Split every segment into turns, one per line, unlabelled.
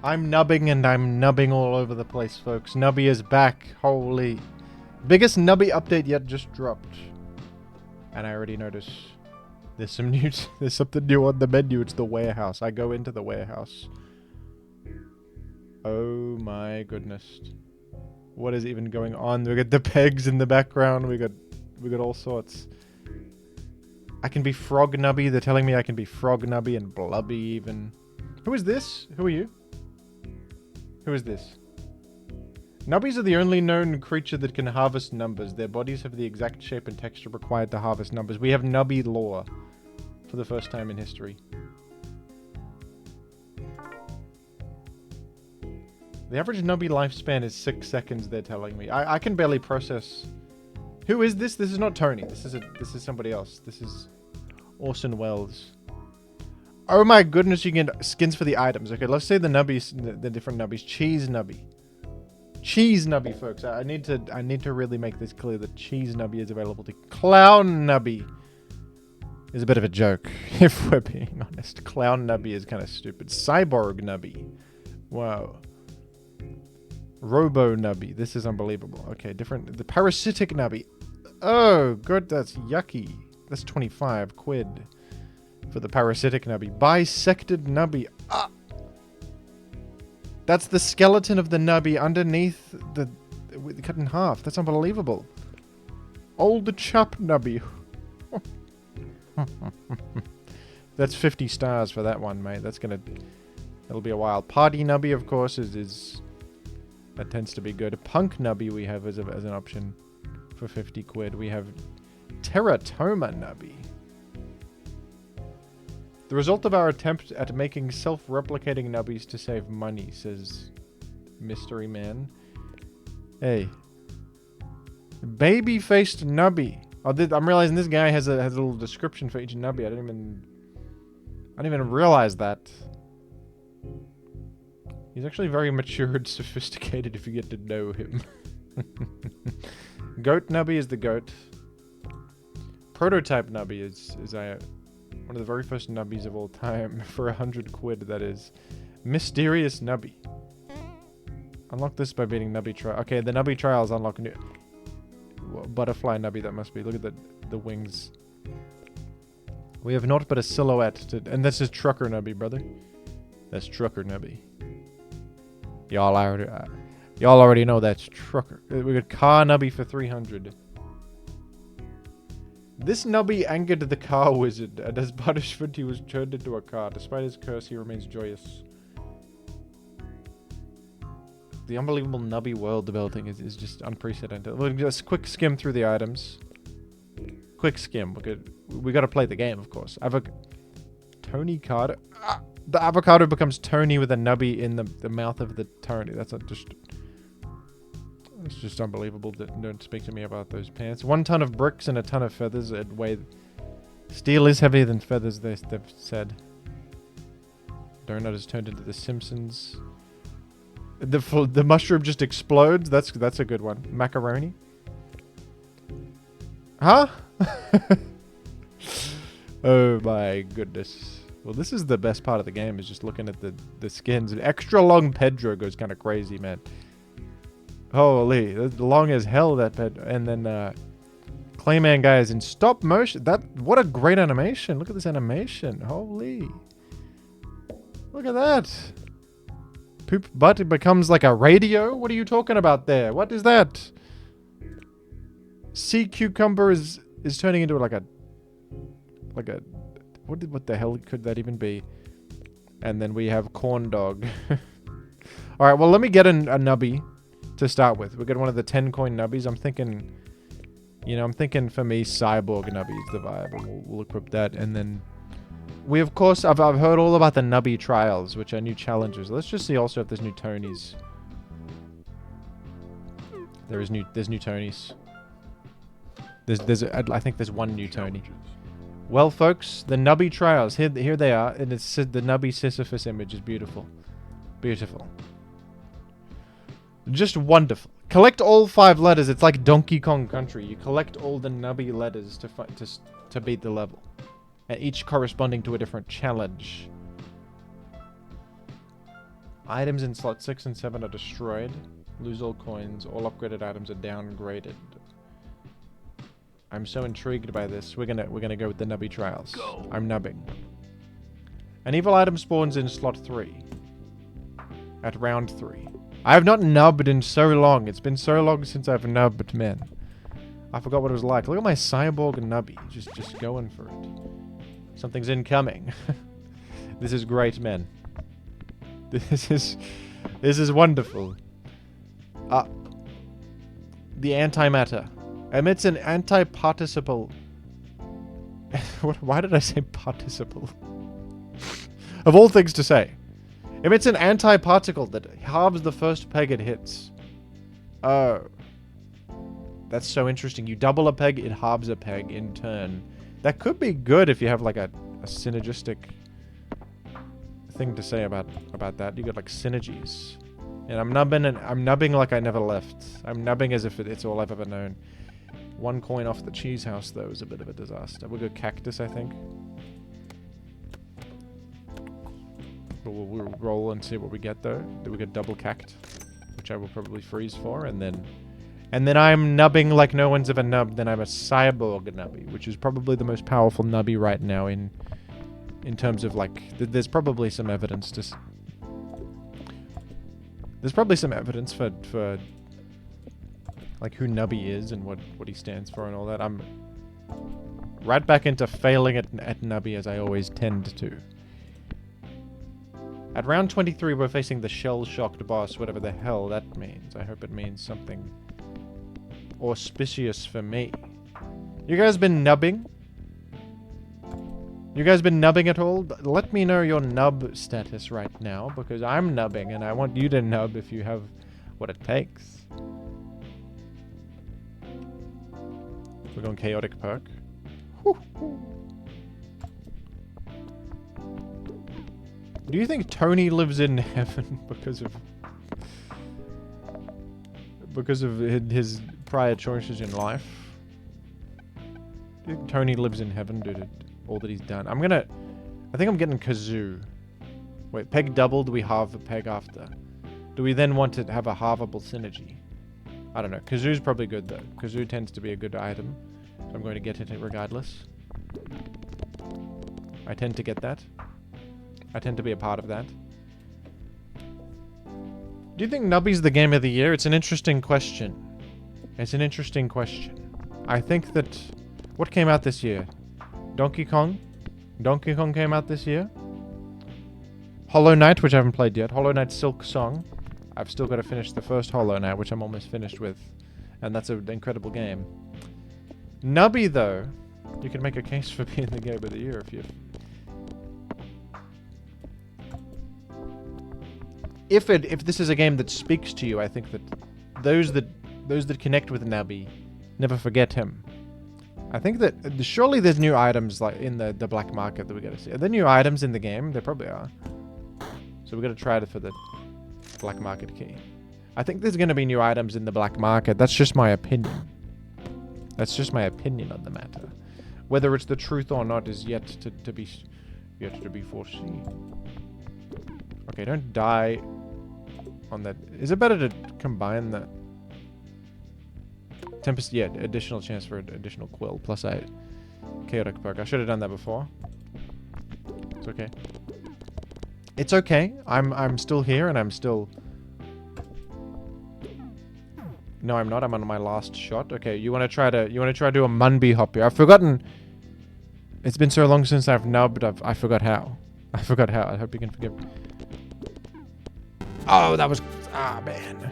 I'm nubbing and I'm nubbing all over the place, folks. Nubby is back. Holy. Biggest Nubby update yet just dropped. And I already noticed there's some news. There's something new on the menu. It's the warehouse. I go into the warehouse. Oh my goodness. What is even going on? We got the pegs in the background. We got all sorts. I can be Frog Nubby. They're telling me I can be Frog Nubby and Blubby even. Who is this? Who are you? Who is this? Nubbies are the only known creature that can harvest numbers. Their bodies have the exact shape and texture required to harvest numbers. We have Nubby lore for the first time in history. The average Nubby lifespan is 6 seconds, they're telling me. I can barely process. Who is this? This is not Tony. This is somebody else. This is Orson Welles. Oh my goodness, you can get skins for the items. Okay, let's say the Nubbies, the different Nubbies. Cheese Nubby. Cheese Nubby, folks. I need to really make this clear that Cheese Nubby is available to Clown Nubby. Is a bit of a joke, if we're being honest. Clown Nubby is kind of stupid. Cyborg Nubby. Wow. Robo Nubby. This is unbelievable. Okay, different. The Parasitic Nubby. Oh, good. That's yucky. That's 25 quid. For the Parasitic Nubby. Bisected Nubby. Ah! That's the skeleton of the Nubby underneath the... cut in half. That's unbelievable. Old Chop Nubby. That's 50 stars for that one, mate. That's gonna... It'll be a while. Party Nubby, of course, is... That tends to be good. Punk Nubby we have as an option for 50 quid. We have Teratoma Nubby. The result of our attempt at making self-replicating Nubbies to save money, says Mystery Man. Hey. Baby-faced Nubby. Oh, I'm realizing this guy has a little description for each Nubby. I didn't even realize that. He's actually very mature and sophisticated if you get to know him. Goat Nubby is the goat. Prototype Nubby is one of the very first Nubbies of all time. For 100 quid, that is. Mysterious Nubby. Unlock this by beating Nubby trial. Okay, the Nubby trials unlock new... Butterfly Nubby, that must be. Look at the wings. We have naught but a silhouette to... And this is Trucker Nubby, brother. That's Trucker Nubby. Y'all already know that's Trucker. We got Car Nubby for 300. This Nubby angered the car wizard, and as punishment he was turned into a car. Despite his curse, he remains joyous. The unbelievable Nubby world developing is just unprecedented. We'll just quick skim through the items. Quick skim. We gotta play the game, of course. Tony Carter. Ah! The avocado becomes Tony with a Nubby in the mouth of the Tony. That's it's just unbelievable. Don't speak to me about those pants. 1 ton of bricks and a ton of feathers. Steel is heavier than feathers, they've said. Donut is turned into the Simpsons. The mushroom just explodes. That's a good one. Macaroni. Huh? Oh my goodness. Well, this is the best part of the game, is just looking at the skins. Extra long Pedro goes kind of crazy, man. Holy, that's long as hell, that Pedro. And then Clayman guy is in stop motion. What a great animation. Look at this animation. Holy. Look at that. Poop butt, it becomes like a radio? What are you talking about there? What is that? Sea cucumber is turning into like a what the hell could that even be? And then we have corn dog. Alright, well, let me get a Nubby to start with. We'll get one of the 10 coin Nubbies. I'm thinking for me, Cyborg Nubby is the vibe. And we'll equip that. And then we, of course, I've heard all about the Nubby trials, which are new challenges. Let's just see also if there's new Tonys. There's new Tonys. I think there's one new Tony. Well, folks, the Nubby trials. Here they are, and it's the Nubby Sisyphus image is beautiful. Beautiful. Just wonderful. Collect all 5 letters. It's like Donkey Kong Country. You collect all the Nubby letters to beat the level. And each corresponding to a different challenge. Items in slot 6 and 7 are destroyed. Lose all coins. All upgraded items are downgraded. I'm so intrigued by this. We're gonna go with the nubby trials.
Go.
I'm nubbing. An evil item spawns in slot 3. At round 3. I have not nubbed in so long. It's been so long since I've nubbed, man. I forgot what it was like. Look at my cyborg nubby. Just going for it. Something's incoming. This is great, man. This is wonderful. The antimatter emits an anti-participle. Why did I say participle? Of all things to say. Emits an anti-particle that halves the first peg it hits. Oh. That's so interesting. You double a peg, it halves a peg in turn. That could be good if you have like a synergistic thing to say about that. You got like synergies. And I'm nubbing like I never left. I'm nubbing as if it's all I've ever known. 1 coin off the cheese house though is a bit of a disaster. We'll go cactus, I think. We'll roll and see what we get though. Do we get double cacked? Which I will probably freeze for, and then I'm nubbing like no one's ever nubbed. Then I'm a cyborg nubby, which is probably the most powerful nubby right now in terms of like there's probably some evidence to there's probably some evidence for like who Nubby is and what he stands for and all that. I'm right back into failing at Nubby as I always tend to. At round 23, we're facing the shell-shocked boss, whatever the hell that means. I hope it means something auspicious for me. You guys been nubbing? You guys been nubbing at all? Let me know your nub status right now, because I'm nubbing, and I want you to nub if you have what it takes. We're going chaotic perk. Do you think Tony lives in heaven because of his prior choices in life? Do you think Tony lives in heaven due to all that he's done? I think I'm getting Kazoo. Wait, peg doubled, we halve a peg after. Do we then want to have a halvable synergy? I don't know. Kazoo's probably good though. Kazoo tends to be a good item. So I'm going to get it regardless. I tend to get that. I tend to be a part of that. Do you think Nubby's the game of the year? It's an interesting question. It's an interesting question. I think that... What came out this year? Donkey Kong? Donkey Kong came out this year. Hollow Knight, which I haven't played yet. Hollow Knight Silk Song. I've still got to finish the first Hollow Knight, which I'm almost finished with. And that's an incredible game. Nubby, though, you can make a case for being the game of the year if you... If this is a game that speaks to you, I think that those that connect with Nubby never forget him. I think that surely there's new items like in the black market that we gotta see. Are there new items in the game? There probably are. So we gotta try it for the black market key. I think there's gonna be new items in the black market. That's just my opinion. That's just my opinion on the matter. Whether it's the truth or not is yet to be foreseen. Okay, don't die on that. Is it better to combine that? Tempest, yeah, additional chance for an additional quill, plus chaotic perk. I should have done that before. It's okay. It's okay. I'm still here and I'm still... No, I'm not. I'm on my last shot. Okay, you wanna try to do a Munby hop here. I've forgotten. It's been so long since I've nubbed, I forgot how. I forgot how. I hope you can forgive me. Oh, that was... Ah, man.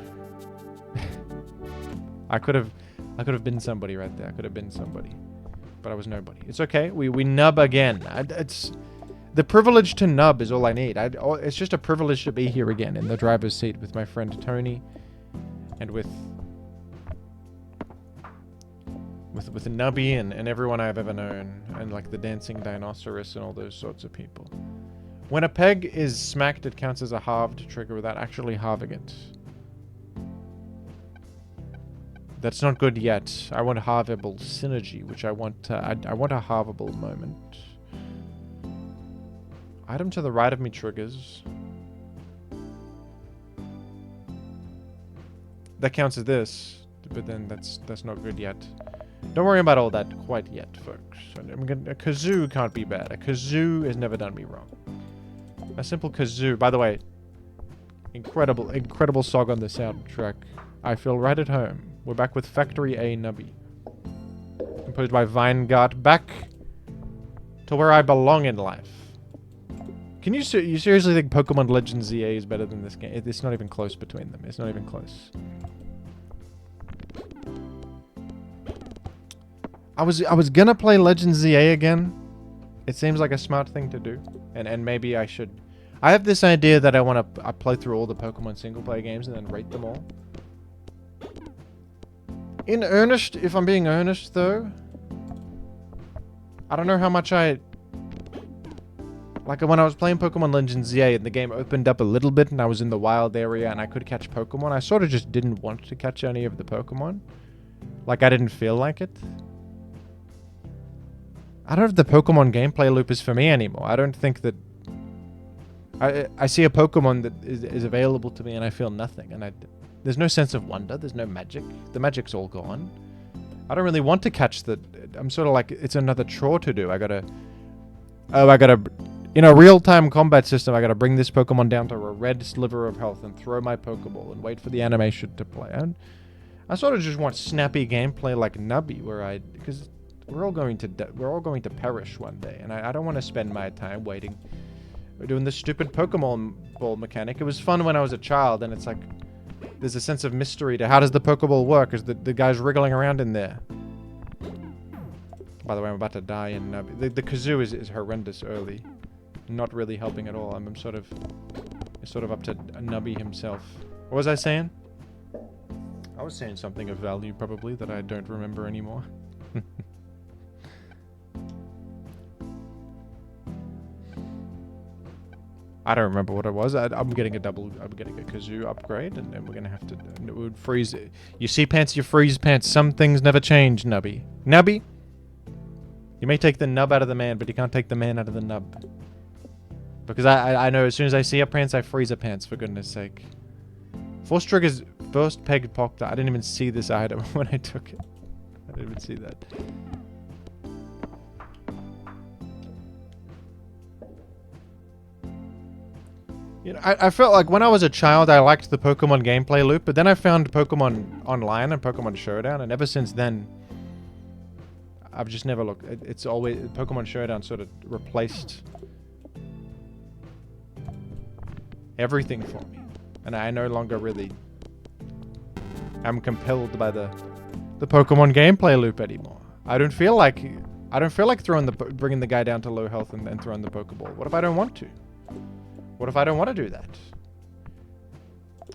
I could have been somebody right there. I could have been somebody. But I was nobody. It's okay. We nub again. It's... The privilege to nub is all I need. It's just a privilege to be here again in the driver's seat with my friend Tony. And with Nubby and everyone I've ever known. And like the dancing dinosaurus and all those sorts of people. When a peg is smacked, it counts as a halved trigger without actually halving it. That's not good yet. I want halvable synergy, which I want. I want a halvable moment. Item to the right of me triggers. that counts as this, but then that's not good yet. Don't worry about all that quite yet, folks. A kazoo can't be bad. A kazoo has never done me wrong. A simple kazoo. By the way, incredible song on the soundtrack. I feel right at home. We're back with Factory A Nubby. Composed by Weingart. Back to where I belong in life. Can you seriously think Pokemon Legends ZA is better than this game? It's not even close between them. It's not even close. I was gonna play Legends ZA again. It seems like a smart thing to do, and maybe I should. I have this idea that I want to play through all the Pokemon single player games and then rate them all. In earnest, if I'm being earnest though, I don't know how much I... Like when I was playing Pokemon Legends ZA and the game opened up a little bit and I was in the wild area and I could catch Pokemon, I sort of just didn't want to catch any of the Pokemon. Like I didn't feel like it. I don't know if the Pokemon gameplay loop is for me anymore. I don't think that... I see a Pokemon that is available to me and I feel nothing. And there's no sense of wonder. There's no magic. The magic's all gone. I don't really want to catch the... I'm sort of like, it's another chore to do. I gotta... In a real-time combat system, I gotta bring this Pokemon down to a red sliver of health and throw my Pokeball and wait for the animation to play. And I sort of just want snappy gameplay like Nubby, where because we're all going to perish one day, and I don't want to spend my time waiting, doing the stupid Pokemon ball mechanic. It was fun when I was a child, and it's like there's a sense of mystery to how does the Pokeball work? Is the guy's wriggling around in there? By the way, I'm about to die in Nubby. The kazoo is horrendous early. Not really helping at all. I'm sort of up to Nubby himself. What was I saying? I was saying something of value, probably, that I don't remember anymore. I don't remember what it was. I'm getting a kazoo upgrade, and then we're gonna have to... It would freeze it. You see pants, you freeze pants. Some things never change, Nubby. Nubby? You may take the nub out of the man, but you can't take the man out of the nub. Because I know as soon as I see a pants, I freeze a pants, for goodness sake. Force Trigger's first peg popped. I didn't even see this item when I took it. I didn't even see that. You know, I felt like when I was a child, I liked the Pokemon gameplay loop, but then I found Pokemon Online and Pokemon Showdown, and ever since then, I've just never looked. It's always... Pokemon Showdown sort of replaced everything for me, and I no longer really am compelled by the Pokemon gameplay loop anymore. I don't feel like bringing the guy down to low health and then throwing the Pokeball. What if I don't want to? What if I don't want to do that?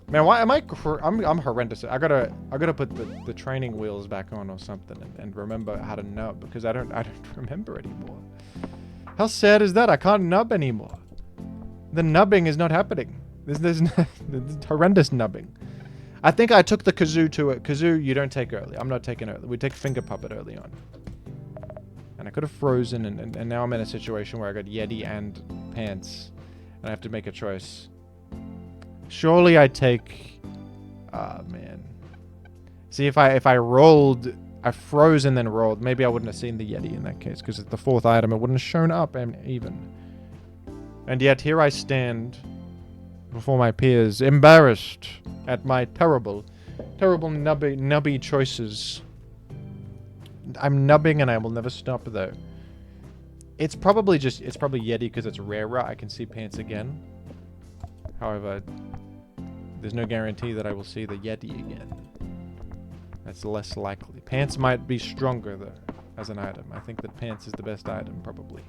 Man, why am I'm horrendous. I gotta put the training wheels back on or something and remember how to nub, because I don't remember anymore. How sad is that? I can't nub anymore. The nubbing is not happening. There's horrendous nubbing. I think I took the kazoo to it. Kazoo, you don't take early. I'm not taking early. We take finger puppet early on. And I could have frozen, and now I'm in a situation where I got Yeti and pants, and I have to make a choice. Surely I take... Ah, man. See, if I rolled... I froze and then rolled. Maybe I wouldn't have seen the Yeti in that case, because it's the fourth item. It wouldn't have shown up even. And yet here I stand before my peers, embarrassed at my terrible nubby choices. I'm nubbing and I will never stop though. It's probably Yeti because it's rarer. I can see pants again. However, there's no guarantee that I will see the Yeti again. That's less likely. Pants might be stronger though as an item. I think that pants is the best item probably.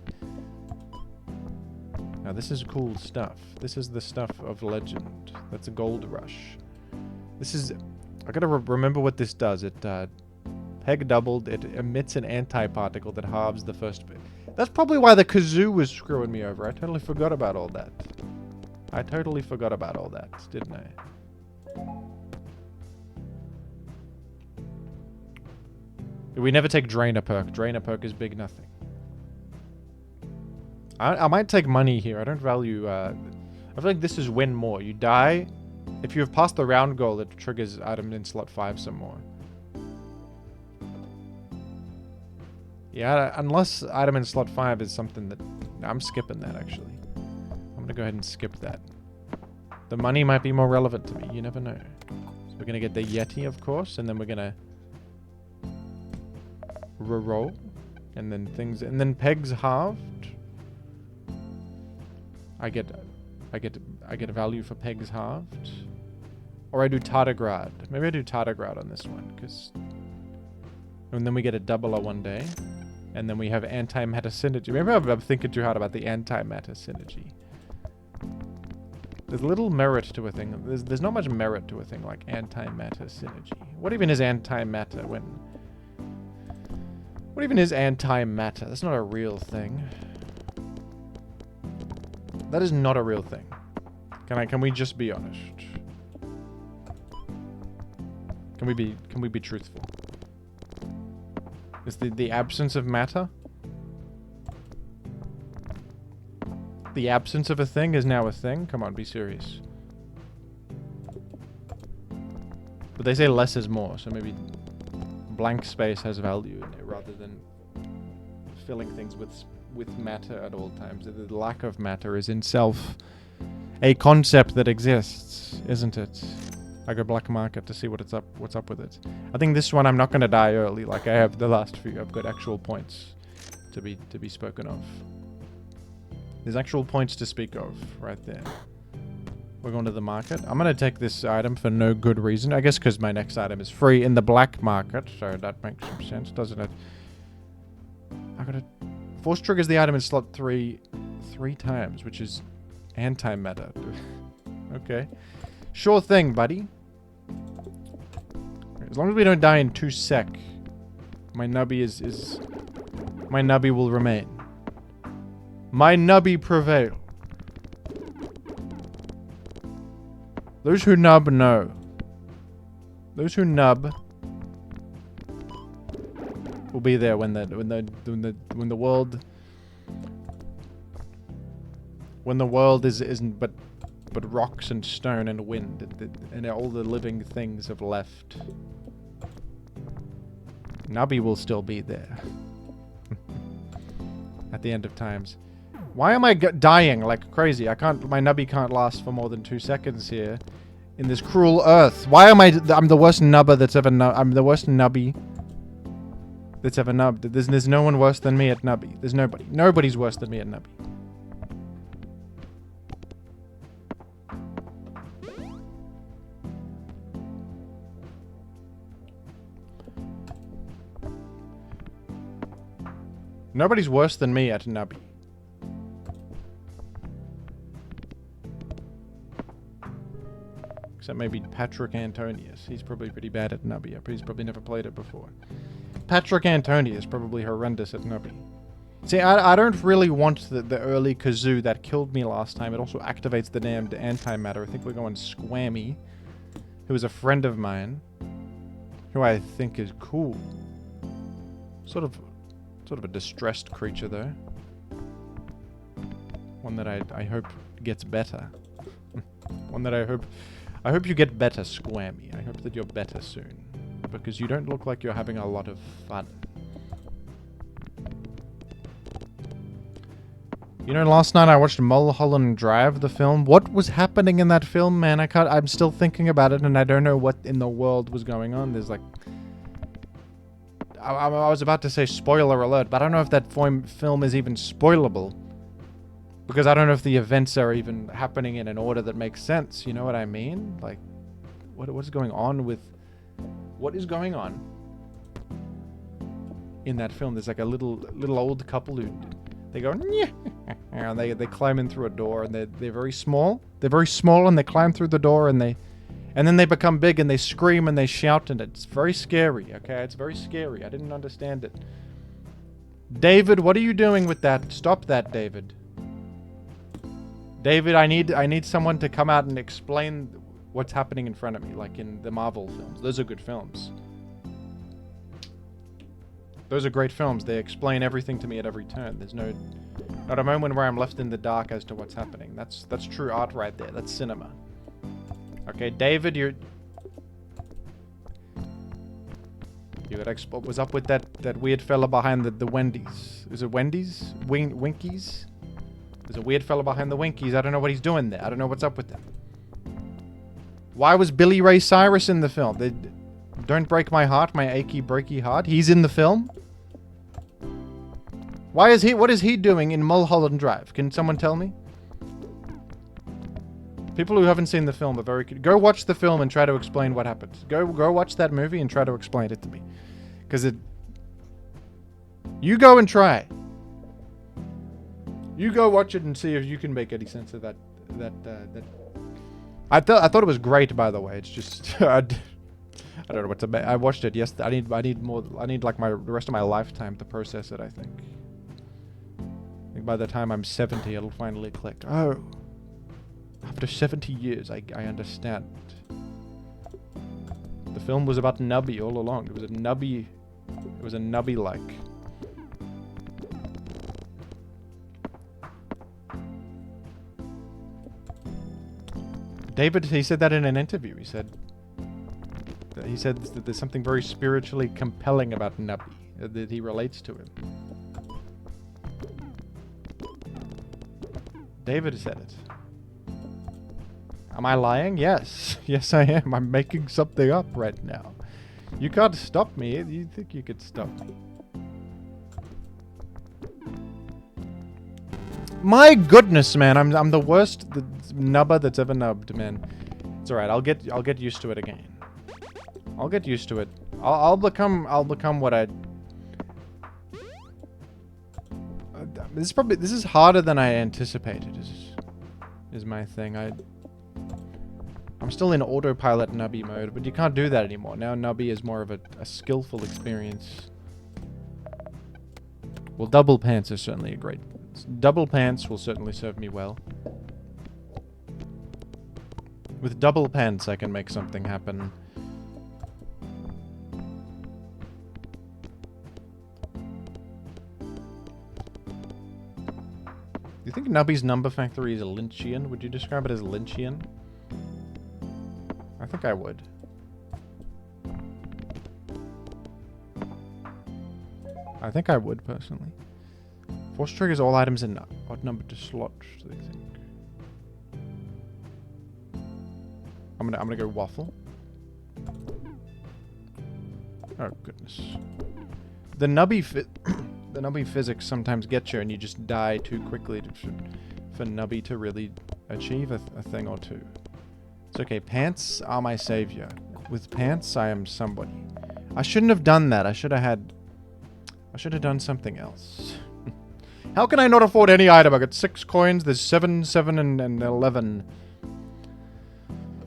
Now this is cool stuff. This is the stuff of legend. That's a gold rush. This is... I gotta remember what this does. It peg doubled. It emits an anti-particle that halves the first bit. That's probably why the kazoo was screwing me over. I totally forgot about all that. Didn't I? We never take Drainer Perk. Drainer Perk is big nothing. I might take money here. I don't value... I feel like this is win more. You die, If you have passed the round goal, it triggers item in slot 5 some more. Yeah, unless item in slot 5 is something that... I'm skipping that, actually. I'm going to go ahead and skip that. The money might be more relevant to me. You never know. So we're going to get the Yeti, of course, and then we're going to... Reroll. And then things... And then pegs halved. I get a value for pegs halved. Or I do tardigrade. Maybe I do tardigrade on this one, because... And then we get a doubler one day. And then we have antimatter synergy. Maybe I'm thinking too hard about the antimatter synergy. There's little merit to a thing. There's not much merit to a thing like antimatter synergy. What even is antimatter when... What even is antimatter? That's not a real thing. That is not a real thing. Can we just be honest? Can we be truthful? Is the absence of matter? The absence of a thing is now a thing? Come on, be serious. But they say less is more, so maybe blank space has value in it rather than filling things with matter at all times. The lack of matter is in itself a concept that exists, isn't it? I go black market to see what's up with it. I think this one I'm not going to die early like I have the last few. I've got actual points to be spoken of. There's actual points to speak of right there. We're going to the market. I'm going to take this item for no good reason. I guess because my next item is free in the black market. So that makes some sense, doesn't it? I got to... Force triggers the item in slot 3 times, which is antimatter. Okay. Sure thing, buddy. As long as we don't die in 2 sec, my nubby is... My nubby will remain. My nubby prevail. Those who nub know. Those who nub will be there when the world isn't but rocks and stone and wind, and all the living things have left. Nubby will still be there at the end of times. Why am I dying like crazy? My nubby can't last for more than 2 seconds here in this cruel earth. Why am I'm the worst nubber that's ever I'm the worst nubby that's ever nubbed. There's no one worse than me at nubby. There's nobody. Nobody's worse than me at nubby. Nobody's worse than me at nubby. Except maybe Patrick Antonius. He's probably pretty bad at nubby. He's probably never played it before. Patrick Antonius is probably horrendous at nubby. See, I don't really want the early kazoo that killed me last time. It also activates the damned antimatter. I think we're going Squammy, who is a friend of mine, who I think is cool. Sort of a distressed creature, though. One that I hope gets better. One that I hope you get better, Squammy. I hope that you're better soon. Because you don't look like you're having a lot of fun. You know, last night I watched Mulholland Drive, the film. What was happening in that film, man? I'm still thinking about it, and I don't know what in the world was going on. There's like... I was about to say spoiler alert, but I don't know if that film is even spoilable. Because I don't know if the events are even happening in an order that makes sense. You know what I mean? Like, what's going on with... What is going on in that film? There's like a little old couple who... They go... And they climb in through a door, and they're very small. They're very small, and they climb through the door, and then they become big, and they scream, and they shout, and it's very scary, okay? It's very scary. I didn't understand it. David, what are you doing with that? Stop that, David. David, I need someone to come out and explain what's happening in front of me, like in the Marvel films. Those are good films. Those are great films. They explain everything to me at every turn. There's not a moment where I'm left in the dark as to what's happening. That's true art right there. That's cinema. Okay, David, you got what was up with that weird fella behind the Wendy's? Is it Wendy's? Winkies? There's a weird fella behind the Winkies. I don't know what he's doing there. I don't know what's up with that. Why was Billy Ray Cyrus in the film? Don't break my heart, my achy breaky heart. He's in the film? What is he doing in Mulholland Drive? Can someone tell me? People who haven't seen the film are very... Go watch the film and try to explain what happened. Go watch that movie and try to explain it to me. Because it... You go and try. You go watch it and see if you can make any sense of that. I thought it was great, by the way. It's just... I don't know what to make. I watched it yesterday. I need more... I need like the rest of my lifetime to process it, I think. I think by the time I'm 70, it'll finally click. Oh... After 70 years, I understand. The film was about Nubby all along. It was a Nubby... It was a Nubby-like. David, he said that in an interview. He said that there's something very spiritually compelling about Nubby. That he relates to him. David said it. Am I lying? Yes. Yes, I am. I'm making something up right now. You can't stop me. You think you could stop me? My goodness, man. I'm the worst nubber that's ever nubbed, man. It's alright. I'll get used to it again. I'll get used to it. I'll become what I... This is harder than I anticipated. Is my thing. I'm still in autopilot Nubby mode, but you can't do that anymore. Now Nubby is more of a skillful experience. Well, double pants is certainly a great... Double pants will certainly serve me well. With double pants, I can make something happen. Do you think Nubby's number factory is a Lynchian? Would you describe it as Lynchian? I think I would. I think I would, personally. Force triggers all items in odd number to slots, I think. I'm gonna go waffle. Oh, goodness. The Nubby physics sometimes get you and you just die too quickly for Nubby to really achieve a thing or two. It's okay. Pants are my savior. With pants, I am somebody. I shouldn't have done that. I should have done something else. How can I not afford any item? I got 6 coins. There's 7, and 11.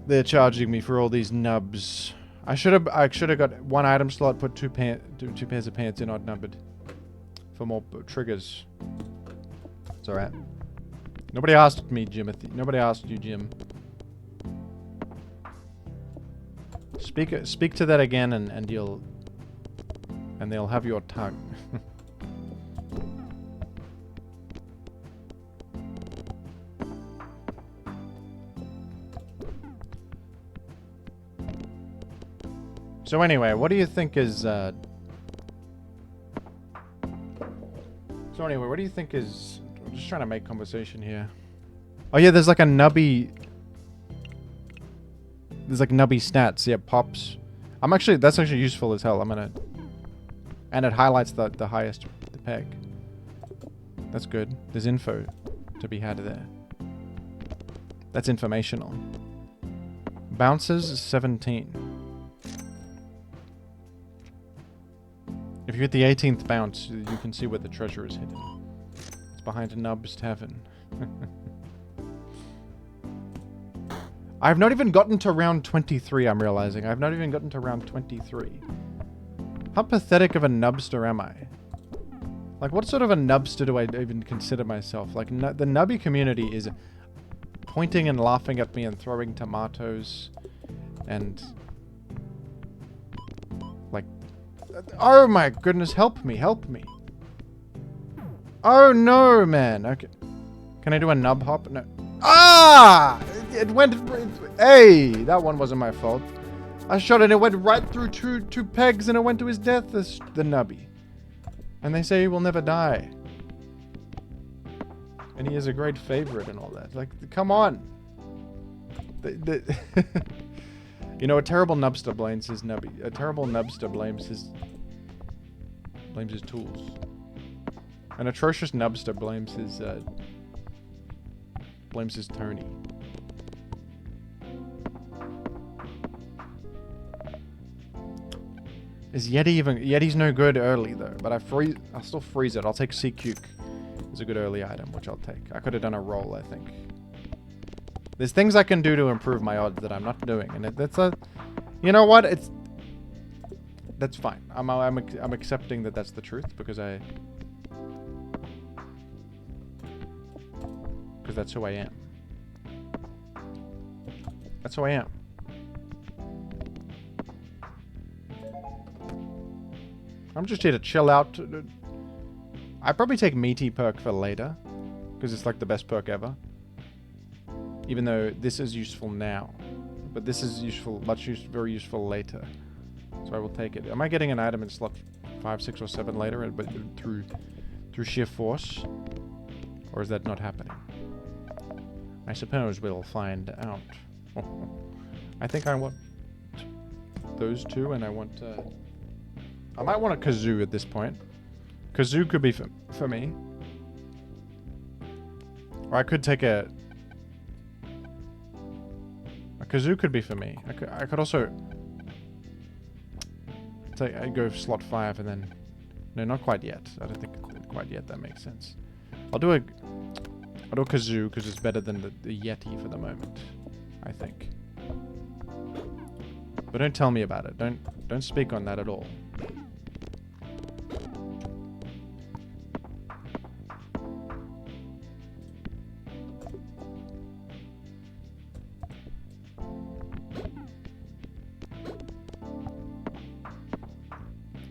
They're charging me for all these nubs. I should have got 1 item slot. Put two pairs of pants in odd numbered for more triggers. It's alright. Nobody asked me, Jimothy. Nobody asked you, Jim. Speak to that again, and they'll have your tongue. So anyway, what do you think is? I'm just trying to make conversation here. Oh yeah, there's like a Nubby. There's like Nubby stats. Yeah, pops. That's actually useful as hell. And it highlights the highest peg. That's good. There's info to be had there. That's informational. Bounces 17. If you hit the 18th bounce, you can see where the treasure is hidden. It's behind a Nub's Tavern. I've not even gotten to round 23, I'm realizing. I've not even gotten to round 23. How pathetic of a nubster am I? Like, what sort of a nubster do I even consider myself? Like, the Nubby community is pointing and laughing at me and throwing tomatoes and... like... Oh my goodness, help me, help me. Oh no, man. Okay. Can I do a nub hop? No. Ah! It went... Hey! That one wasn't my fault. I shot it and it went right through two pegs and it went to his death, the Nubby. And they say he will never die. And he is a great favorite and all that. Like, come on! You know, a terrible nubster blames his Nubby. A terrible nubster blames his tools. An atrocious nubster blames his Tony. Is Yeti even... Yeti's no good early though, but I'll still freeze it. I'll take Sea Cuke. It's a good early item, which I'll take. I could have done a roll, I think. There's things I can do to improve my odds that I'm not doing, and that's a... You know what? That's fine. I'm accepting that that's the truth because that's who I am. That's who I am. I'm just here to chill out. I'd probably take Meaty perk for later because it's like the best perk ever. Even though this is useful now, but this is useful, very useful later. So I will take it. Am I getting an item in slot 5, 6, or 7 later, but through sheer force, or is that not happening? I suppose we'll find out. I think I want those two, and I want. I might want a kazoo at this point. Kazoo could be for me, or I could take a kazoo could be for me. I could also I'd go slot 5 and then... No, not quite yet. I don't think quite yet that makes sense. I'll do a kazoo because it's better than the Yeti for the moment, I think. But don't tell me about it. Don't speak on that at all.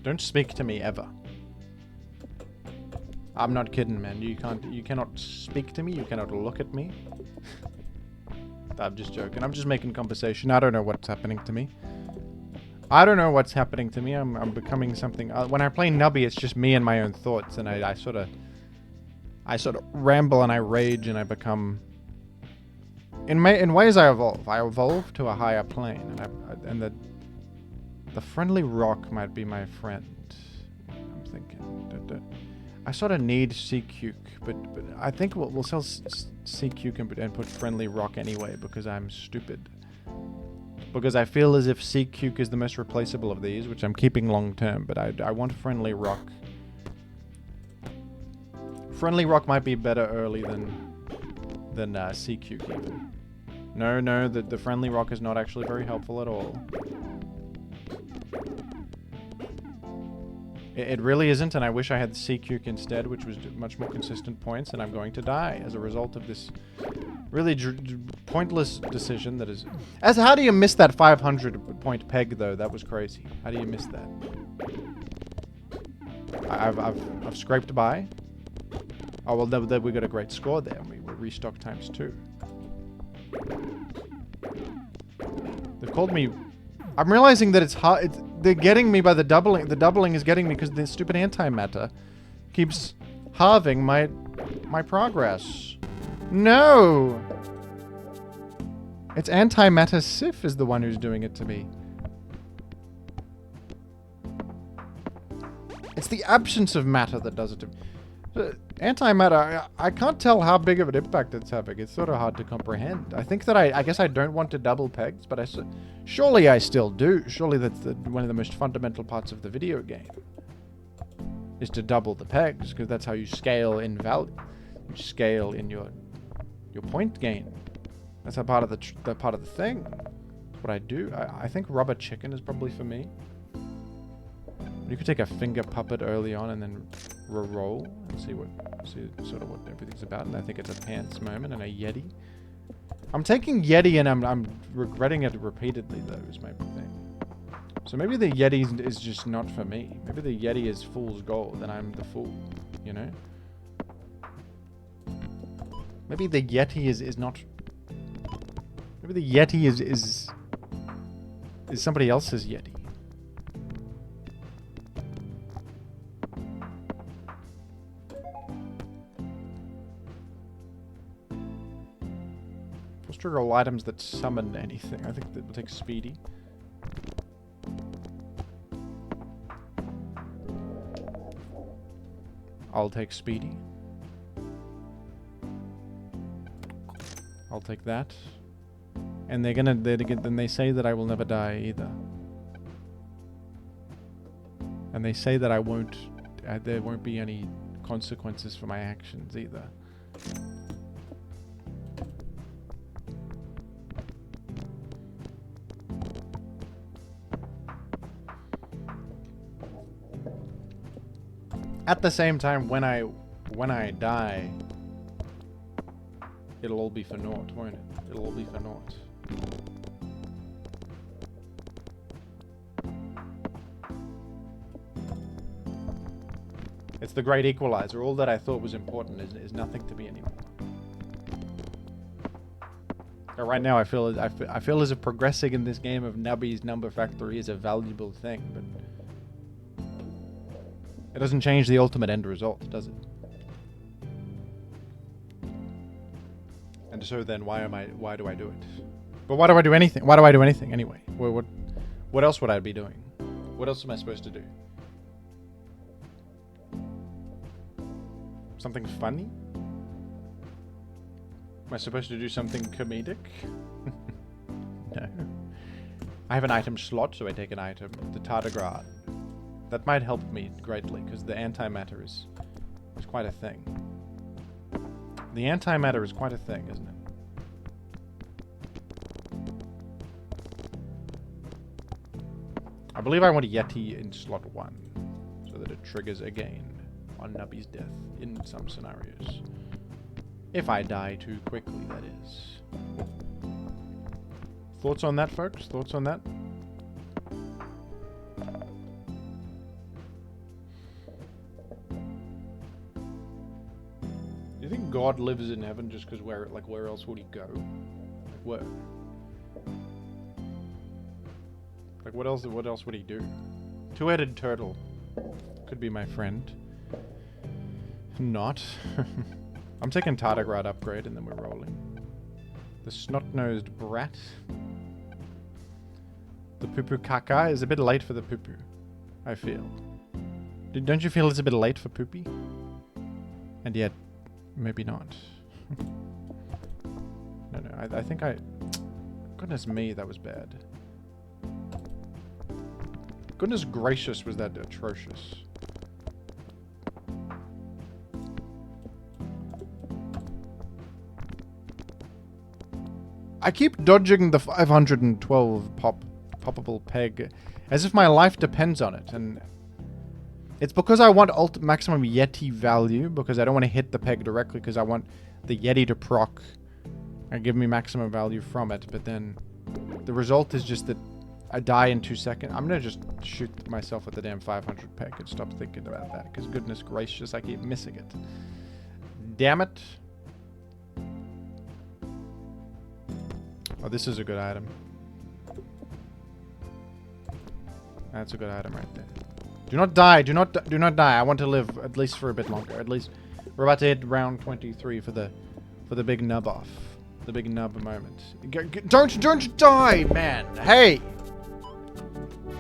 Don't speak to me ever. I'm not kidding, man. You cannot speak to me. You cannot look at me. I'm just joking. I'm just making conversation. I don't know what's happening to me. I don't know what's happening to me. I'm becoming something. When I play Nubby, it's just me and my own thoughts, and I sort of ramble and I rage and I become. In ways, I evolve. I evolve to a higher plane, and the friendly rock might be my friend. I'm thinking. I sort of need Sea Cuke, but I think we'll sell Sea Cuke and put friendly rock anyway because I'm stupid. Because I feel as if Sea Cuke is the most replaceable of these, which I'm keeping long term, but I want friendly rock. Friendly rock might be better early than Sea Cuke even. No, the friendly rock is not actually very helpful at all. It really isn't, and I wish I had Sea Cuke instead, which was much more consistent points, and I'm going to die as a result of this really pointless decision that is... How do you miss that 500 point peg, though? That was crazy. How do you miss that? I've scraped by. Oh, well, then we got a great score there, and we were restocked ×2. They've called me... I'm realizing that it's hard. They're getting me by the doubling. The doubling is getting me because the stupid antimatter keeps halving my progress. No! It's antimatter Sif is the one who's doing it to me. It's the absence of matter that does it to me. Antimatter, I can't tell how big of an impact it's having. It's sort of hard to comprehend. I think that I guess I don't want to double pegs, but surely I still do. Surely that's one of the most fundamental parts of the video game. Is to double the pegs, because that's how you scale in value. You scale in your point gain. That's a part of the thing. That's what I do. I think rubber chicken is probably for me. You could take a finger puppet early on and then roll and see sort of what everything's about. And I think it's a pants moment and a Yeti. I'm taking Yeti and I'm regretting it repeatedly though is my thing. So maybe the Yeti is just not for me. Maybe the Yeti is fool's gold and I'm the fool, you know? Maybe the Yeti is not Maybe the Yeti is somebody else's Yeti. Let's trigger all items that summon anything. I think that will take Speedy. I'll take Speedy. I'll take that. And then they say that I will never die either. And they say that I won't, there won't be any consequences for my actions either. At the same time, when I die, it'll all be for naught, won't it? It'll all be for naught. It's the great equalizer. All that I thought was important is nothing to me anymore. Right now, I feel as if progressing in this game of Nubby's Number Factory is a valuable thing, but it doesn't change the ultimate end result, does it? And so then, why do I do it? But why do I do anything? Why do I do anything anyway? What else would I be doing? What else am I supposed to do? Something funny? Am I supposed to do something comedic? No. I have an item slot, so I take an item. The tardigrade. That might help me greatly, because the antimatter is quite a thing. The antimatter is quite a thing, isn't it? I believe I want a Yeti in slot 1, so that it triggers again on Nubby's death in some scenarios. If I die too quickly, that is. Thoughts on that, folks? Thoughts on that? Do you think God lives in heaven just because where else would he go? Like where? Like what else would he do? Two-headed turtle could be my friend. Not. I'm taking tardigrade upgrade and then we're rolling. The snot-nosed brat. The poo-poo caca is a bit late for the poo-poo, I feel. Don't you feel it's a bit late for poopy? And yet, maybe not. No, I think I... Goodness me, that was bad. Goodness gracious, was that atrocious. I keep dodging the 512 poppable peg as if my life depends on it, and it's because I want maximum Yeti value, because I don't want to hit the peg directly, because I want the Yeti to proc and give me maximum value from it, but then the result is just that I die in 2 seconds. I'm gonna just shoot myself with the damn 500 peg and stop thinking about that, because goodness gracious, I keep missing it. Damn it. Oh, this is a good item. That's a good item right there. Do not die. Do not die. I want to live at least for a bit longer. At least we're about to hit round 23 for the big nub off. The big nub moment. Don't die, man. Hey.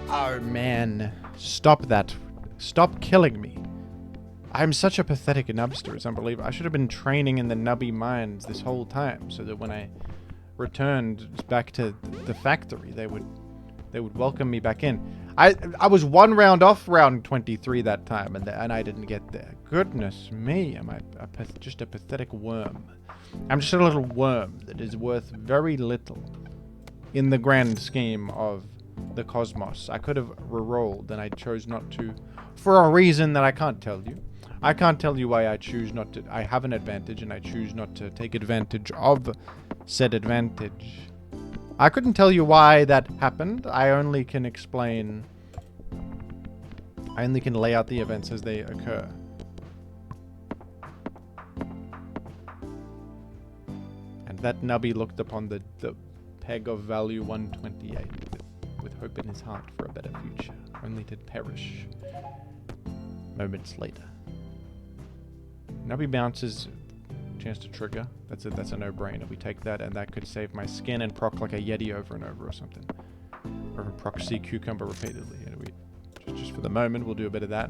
Oh man. Stop that. Stop killing me. I'm such a pathetic nubster. It's unbelievable. I should have been training in the nubby mines this whole time, so that when I returned back to the factory, they would welcome me back in. I was 1 round off round 23 that time, and I didn't get there. Goodness me, am I just a pathetic worm? I'm just a little worm that is worth very little in the grand scheme of the cosmos. I could have rerolled, and I chose not to, for a reason that I can't tell you. I can't tell you why I choose not to. I have an advantage, and I choose not to take advantage of said advantage. I couldn't tell you why that happened. I only can explain... I only can lay out the events as they occur. And that Nubby looked upon the peg of value 128 with hope in his heart for a better future, only to perish moments later. Nubby bounces, chance to trigger. That's a no-brainer. We take that, and that could save my skin and proc like a Yeti over and over or something. Or even proc sea cucumber repeatedly. And just for the moment, we'll do a bit of that.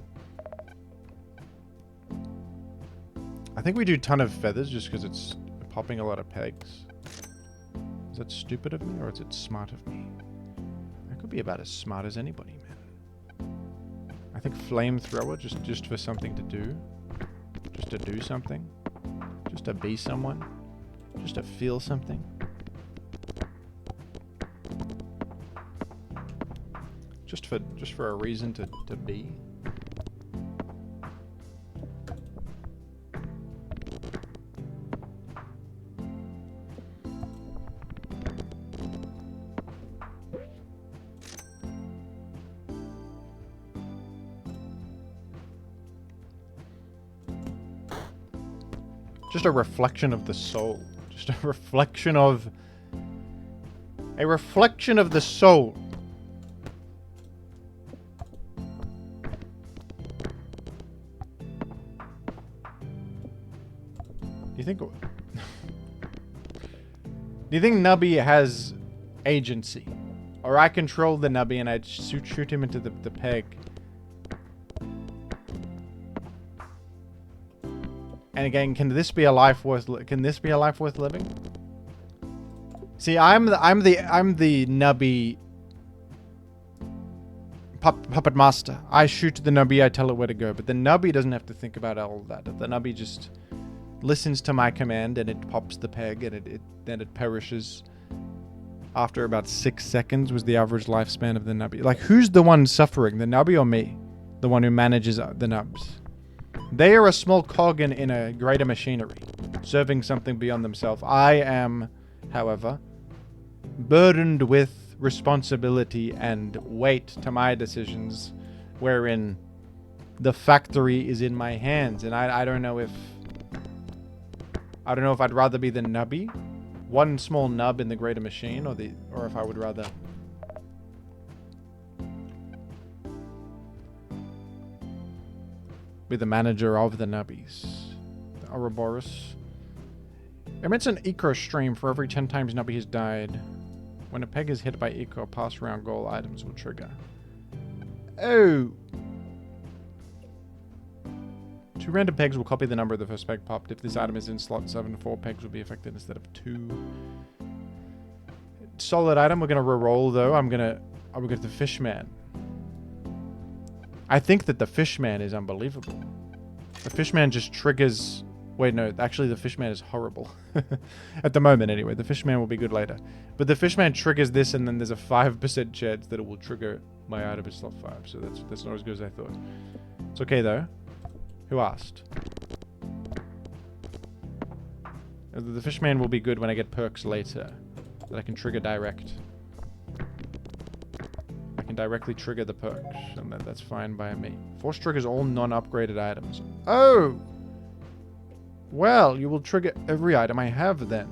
I think we do ton of feathers just because it's popping a lot of pegs. Is that stupid of me, or is it smart of me? I could be about as smart as anybody, man. I think flamethrower just for something to do. Just to do something. Just to be someone. Just to feel something. Just for a reason to be. Just a reflection of the soul. Just a reflection of... A reflection of the soul. Do you think Nubby has agency? Or I control the Nubby and I shoot him into the peg. And again, can this be a life worth living? See, I'm the Nubby puppet master. I shoot the Nubby, I tell it where to go, but the Nubby doesn't have to think about all that. The Nubby just listens to my command and it pops the peg and then it perishes after about 6 seconds was the average lifespan of the Nubby. Like, who's the one suffering, the Nubby or me? The one who manages the nubs. They are a small cog in a greater machinery, serving something beyond themselves. I am, however, burdened with responsibility and weight to my decisions, wherein the factory is in my hands, and I don't know if I'd rather be the Nubby, one small nub in the greater machine, or if I would rather be the manager of the Nubbies. The Ouroboros. Emits an eco stream for every 10 times Nubby has died. When a peg is hit by eco, pass around goal items will trigger. Oh! 2 random pegs will copy the number of the first peg popped. If this item is in slot 7, 4 pegs will be affected instead of 2. Solid item. We're gonna reroll though. I'm gonna get the Fishman. I think that the Fishman is unbelievable. The Fishman just triggers... Wait, no. Actually, the Fishman is horrible. At the moment, anyway. The Fishman will be good later. But the Fishman triggers this, and then there's a 5% chance that it will trigger my item in slot 5. So that's not as good as I thought. It's okay, though. Who asked? The Fishman will be good when I get perks later. That I can trigger direct. I can directly trigger the perks, and that's fine by me. Force triggers all non-upgraded items. Oh! Well, you will trigger every item I have then,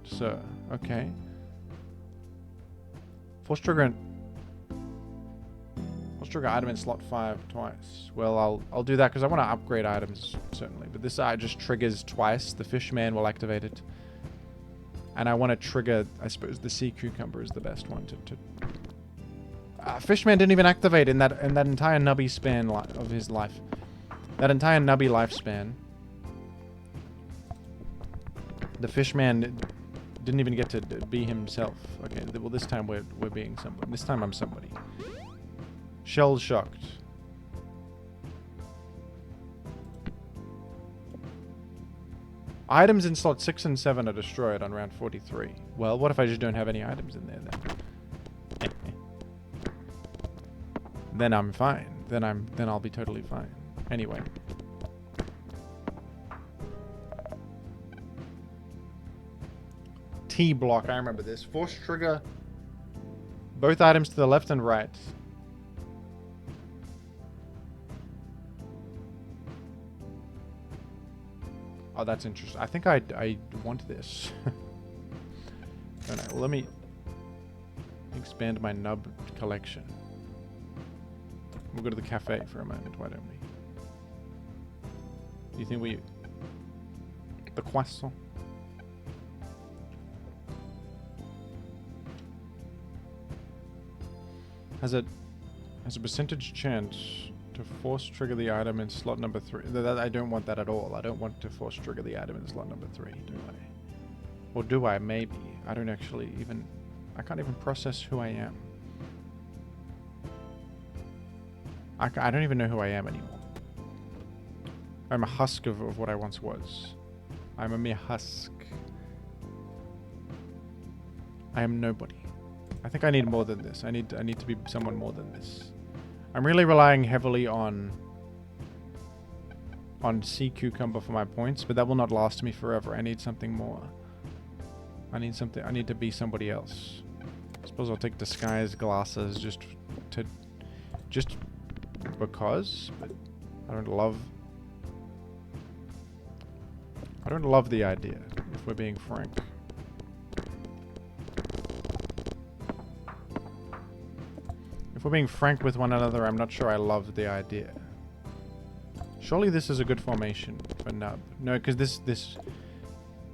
sir. Okay. Force trigger item in slot 5 twice. Well, I'll do that because I want to upgrade items, certainly. But this just triggers twice. The Fishman will activate it. And I want to trigger, I suppose, the sea cucumber is the best one to Fishman didn't even activate in that entire Nubby span of his life. That entire Nubby lifespan. The Fishman didn't even get to be himself. Okay, well this time we're being somebody. This time I'm somebody. Shell shocked. Items in slot 6 and 7 are destroyed on round 43. Well, what if I just don't have any items in there then? Then I'm fine. Then I'll be totally fine. Anyway. T block, I remember this. Force trigger both items to the left and right. Oh, that's interesting. I think I want this. Oh, no, let me Expand my nub collection. We'll go to the cafe for a moment, why don't we? Do you think we... The croissant? Has a percentage chance to force trigger the item in slot number 3. I don't want that at all. I don't want to force trigger the item in slot number 3, do I? Or do I? Maybe. I don't actually even... I can't even process who I am. I don't even know who I am anymore. I'm a husk of what I once was. I'm a mere husk. I am nobody. I think I need more than this. I need to be someone more than this. I'm really relying heavily on sea cucumber for my points, but that will not last me forever. I need something more. I need to be somebody else. I suppose I'll take disguise glasses just because, but I don't love the idea, if we're being frank. If we're being frank with one another, I'm not sure I love the idea. Surely this is a good formation for nub. No, because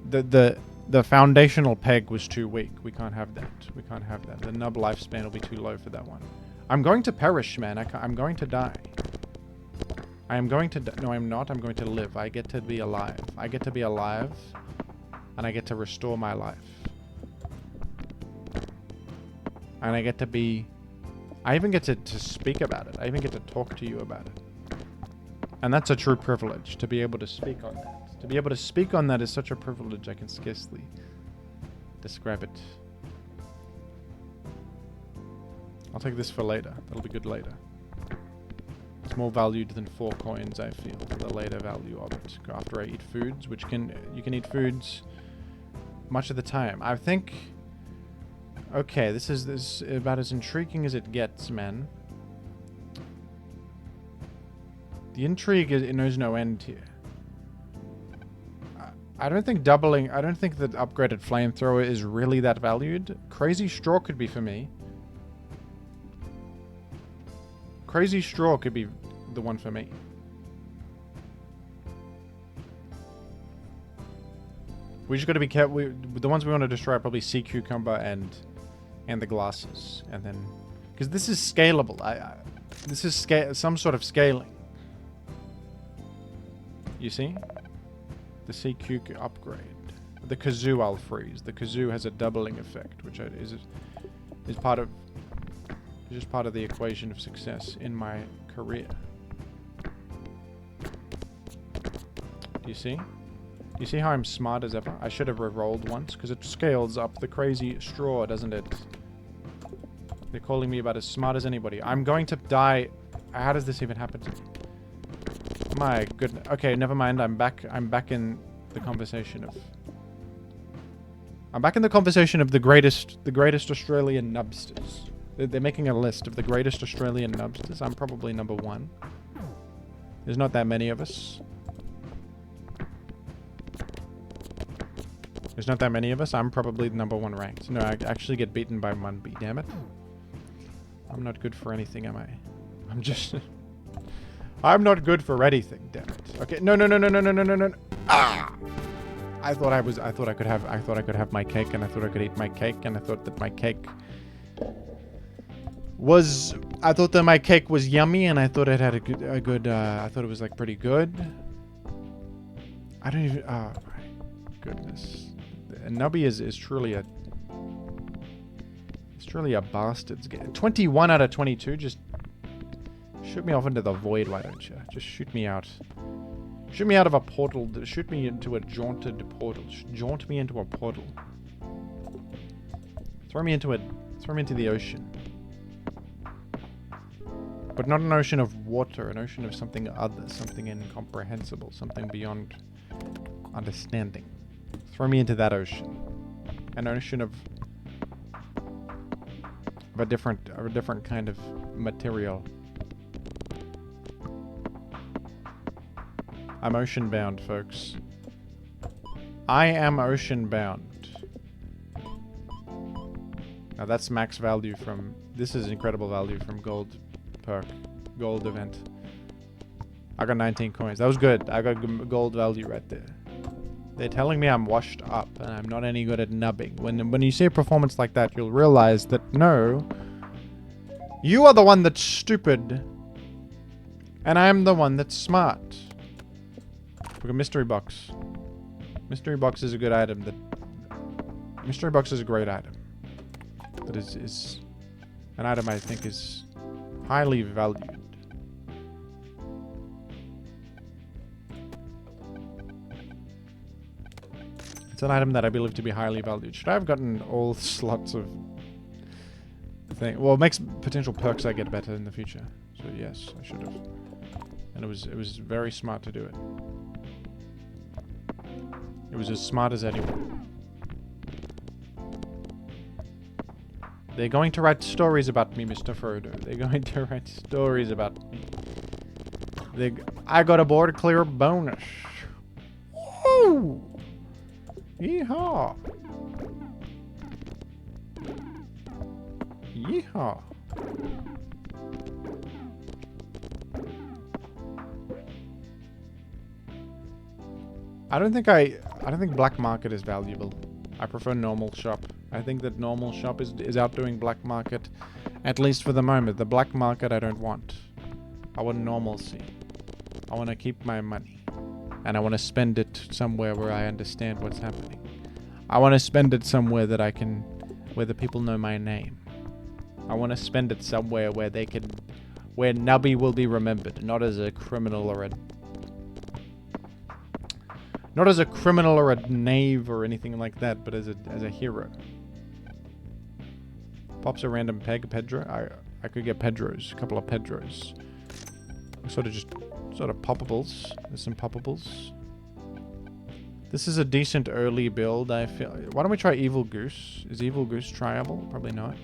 the foundational peg was too weak. We can't have that. We can't have that. The nub lifespan will be too low for that one. I'm going to perish, man. I'm going to die. I am going to... No, I'm not. I'm going to live. I get to be alive. I get to be alive, and I get to restore my life. And I get to be... I even get to speak about it. I even get to talk to you about it. And that's a true privilege, to be able to speak on that. To be able to speak on that is such a privilege, I can scarcely describe it. I'll take this for later. That'll be good later. It's more valued than 4 coins, I feel, for the later value of it. After I eat foods, which you can eat foods much of the time. I think... Okay, this is about as intriguing as it gets, man. The intrigue it knows no end here. I don't think the upgraded flamethrower is really that valued. Crazy Straw could be for me. Crazy Straw could be the one for me. We just got to be careful. The ones we want to destroy are probably sea cucumber and the glasses, and then because this is scalable. This is some sort of scaling. You see, the sea cuc upgrade. The kazoo I'll freeze. The kazoo has a doubling effect, which is part of. It's just part of the equation of success in my career. Do you see? You see how I'm smart as ever? I should have re-rolled once, because it scales up the crazy straw, doesn't it? They're calling me about as smart as anybody. I'm going to die. How does this even happen to me? My goodness. Okay, never mind. I'm back in the conversation of... I'm back in the conversation of the greatest Australian nubsters. They're making a list of the greatest Australian nubsters. I'm probably number 1. There's not that many of us. There's not that many of us. I'm probably number 1 ranked. No, I actually get beaten by Nubby. Damn it. I'm not good for anything, am I? I'm just... I'm not good for anything, damn it. Okay, no. Ah! I thought I could have my cake, and I thought I could eat my cake, and I thought that my cake was... I thought that my cake was yummy, and I thought it had a good I thought it was, like, pretty good. I don't even... Oh, my goodness. Nubby is truly a... It's truly a bastard's game. 21 out of 22, just... Shoot me off into the void, why don't you? Just shoot me out. Shoot me out of a portal. Shoot me into a jaunted portal. Jaunt me into a portal. Throw me into the ocean. But not an ocean of water, an ocean of something other, something incomprehensible, something beyond understanding. Throw me into that ocean. An ocean of a different kind of material. I'm ocean bound, folks. I am ocean bound. Now that's max value from... This is incredible value from gold perk. Gold event. I got 19 coins. That was good. I got gold value right there. They're telling me I'm washed up and I'm not any good at nubbing. When you see a performance like that, you'll realize that no, you are the one that's stupid and I'm the one that's smart. We got mystery box. Mystery box is a good item. Mystery box is a great item. That is an item I think is highly valued. It's an item that I believe to be highly valued. Should I have gotten all slots of thing? Well, it makes potential perks I get better in the future. So yes, I should have. And it was very smart to do it. It was as smart as anyone. They're going to write stories about me, Mr. Frodo. They're going to write stories about me. I got a board clear bonus. Woo! Yeehaw! Yeehaw! I don't think black market is valuable. I prefer normal shop. I think that normal shop is outdoing black market, at least for the moment. The black market I don't want. I want normalcy. I want to keep my money. And I want to spend it somewhere where I understand what's happening. I want to spend it somewhere that where the people know my name. I want to spend it somewhere where where Nubby will be remembered, not as a criminal or a knave or anything like that, but as a hero. Pops a random Pedro. I could get Pedros, a couple of Pedros. Sort of poppables. There's some poppables. This is a decent early build, I feel. Why don't we try Evil Goose? Is Evil Goose tryable? Probably not.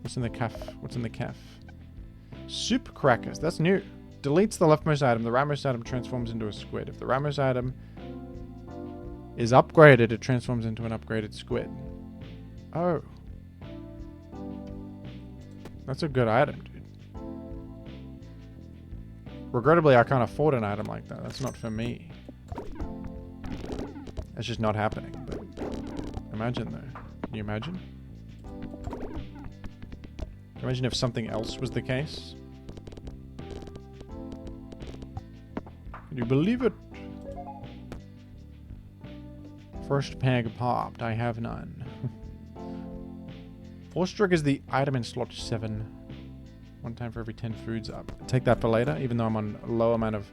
What's in the calf? Soup crackers. That's new. Deletes the leftmost item. The rightmost item transforms into a squid. If the rightmost item is upgraded, it transforms into an upgraded squid. Oh. That's a good item, dude. Regrettably, I can't afford an item like that. That's not for me. That's just not happening. But imagine, though. Can you imagine? Imagine if something else was the case. Can you believe it? First peg popped. I have none. Force Drug is the item in slot 7. One time for every 10 foods up. Take that for later, even though I'm on a low amount of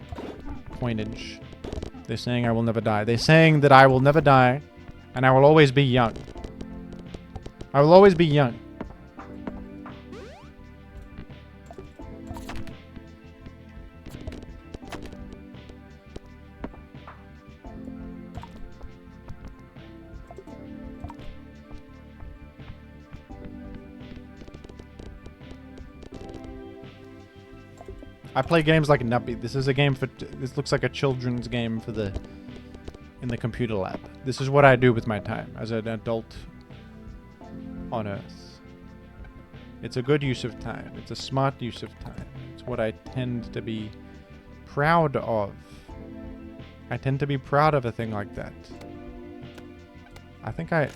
coinage. They're saying I will never die. They're saying that I will never die, and I will always be young. I will always be young. I play games like Nubby. This is a game for... This looks like a children's game for in the computer lab. This is what I do with my time as an adult on Earth. It's a good use of time. It's a smart use of time. It's what I tend to be proud of. I tend to be proud of a thing like that. I think I've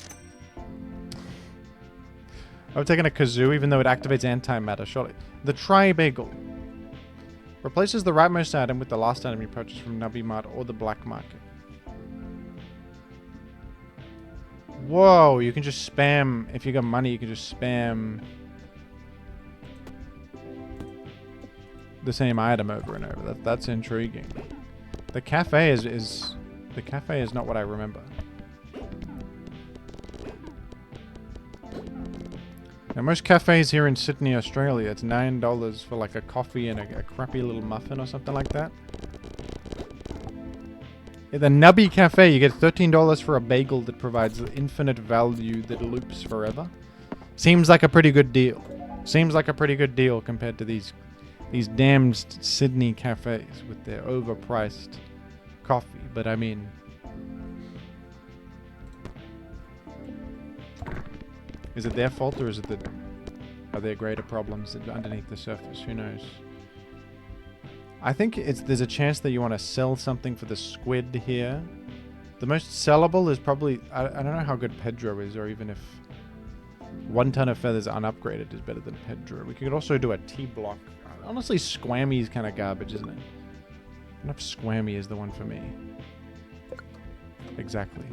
taken a kazoo, even though it activates antimatter. Surely. The Tri-Bagel. Replaces the rightmost item with the last item you purchased from Nubby Mart or the black market. Whoa, you can just spam. If you got money, you can just spam the same item over and over. That's intriguing. The cafe is not what I remember. Now, most cafes here in Sydney, Australia, it's $9 for like a coffee and a crappy little muffin or something like that. At the Nubby Cafe, you get $13 for a bagel that provides infinite value that loops forever. Seems like a pretty good deal. Seems like a pretty good deal compared to these damned Sydney cafes with their overpriced coffee. But I mean... Is it their fault, or is it are there greater problems underneath the surface? Who knows? I think there's a chance that you want to sell something for the squid here. The most sellable is probably... I don't know how good Pedro is, or even if 1 ton of feathers unupgraded is better than Pedro. We could also do a T-block. Honestly, Squammy is kind of garbage, isn't it? Enough Squammy is the one for me. Exactly.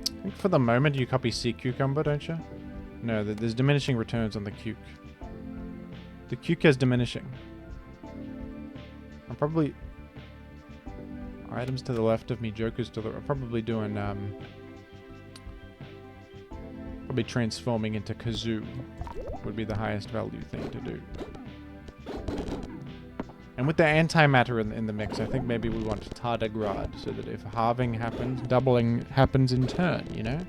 I think for the moment you copy Sea Cucumber, don't you? No, there's diminishing returns on the Cuke. The Cuke is diminishing. I'm probably... Items to the left of me, jokers to the... I'm probably doing, probably transforming into Kazoo would be the highest value thing to do. And with the antimatter in the mix, I think maybe we want tardigrade, so that if halving happens, doubling happens in turn, you know?